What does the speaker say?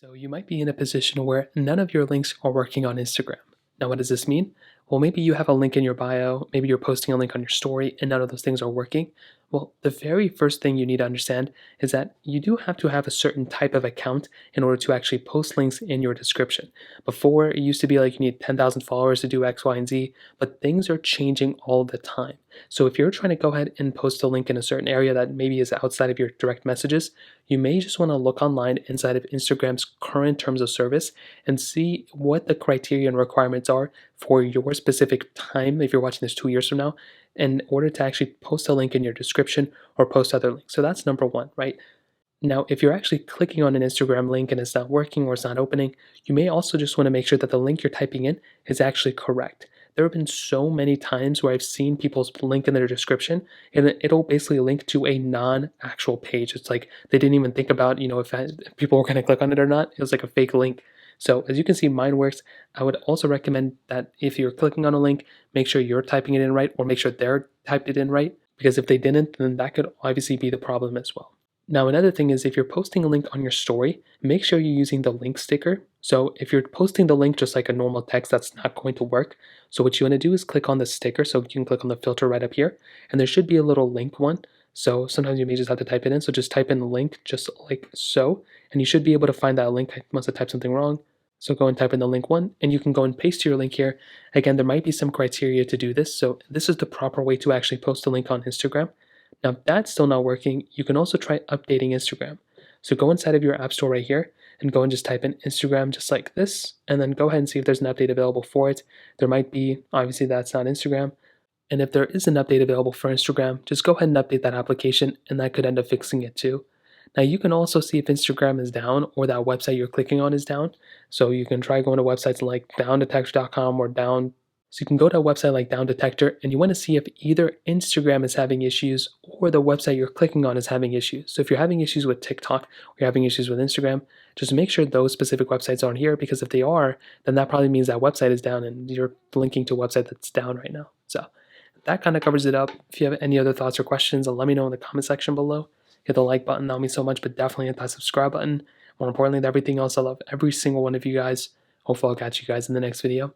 So you might be in a position where none of your links are working on Instagram. Now, what does this mean? Well, maybe you have a link in your bio, maybe you're posting a link on your story, and none of those things are working. Well, the very first thing you need to understand is that you do have to have a certain type of account in order to actually post links in your description. Before, it used to be like you need 10,000 followers to do X, Y, and Z, but things are changing all the time. So if you're trying to go ahead and post a link in a certain area that maybe is outside of your direct messages, you may just want to look online inside of Instagram's current terms of service and see what the criteria and requirements are for your specific time if you're watching this 2 years from now in order to actually post a link in your description or post other links. So that's number one, right? Now, if you're actually clicking on an Instagram link and it's not working or it's not opening, you may also just want to make sure that the link you're typing in is actually correct. There have been so many times where I've seen people's link in their description and it'll basically link to a non-actual page. It's like they didn't even think about, if people were going to click on it or not. It was like a fake link. So as you can see, mine works. I would also recommend that if you're clicking on a link, make sure you're typing it in right or make sure they're typed it in right. Because if they didn't, then that could obviously be the problem as well. Now, another thing is if you're posting a link on your story, make sure you're using the link sticker. So if you're posting the link just like a normal text, that's not going to work. So what you want to do is click on the sticker. So you can click on the filter right up here, and there should be a little link one. So sometimes you may just have to type it in. So just type in the link just like so, and you should be able to find that link. I must have typed something wrong. So go and type in the link one, and you can go and paste your link here. Again, there might be some criteria to do this. So this is the proper way to actually post a link on Instagram. Now, if that's still not working, you can also try updating Instagram. So go inside of your app store right here and go and just type in Instagram just like this, and then go ahead and see if there's an update available for it. There might be, obviously that's not Instagram. And if there is an update available for Instagram, just go ahead and update that application, and that could end up fixing it too. Now you can also see if Instagram is down or that website you're clicking on is down. So you can try going to websites like downdetector.com or down. So you can go to a website like Down Detector, and you want to see if either Instagram is having issues or the website you're clicking on is having issues. So if you're having issues with TikTok or you're having issues with Instagram, just make sure those specific websites aren't here, because if they are, then that probably means that website is down and you're linking to a website that's down right now. So that kind of covers it up. If you have any other thoughts or questions, let me know in the comment section below. Hit the like button, that would mean so much, but definitely hit that subscribe button. More importantly than everything else, I love every single one of you guys. Hopefully I'll catch you guys in the next video.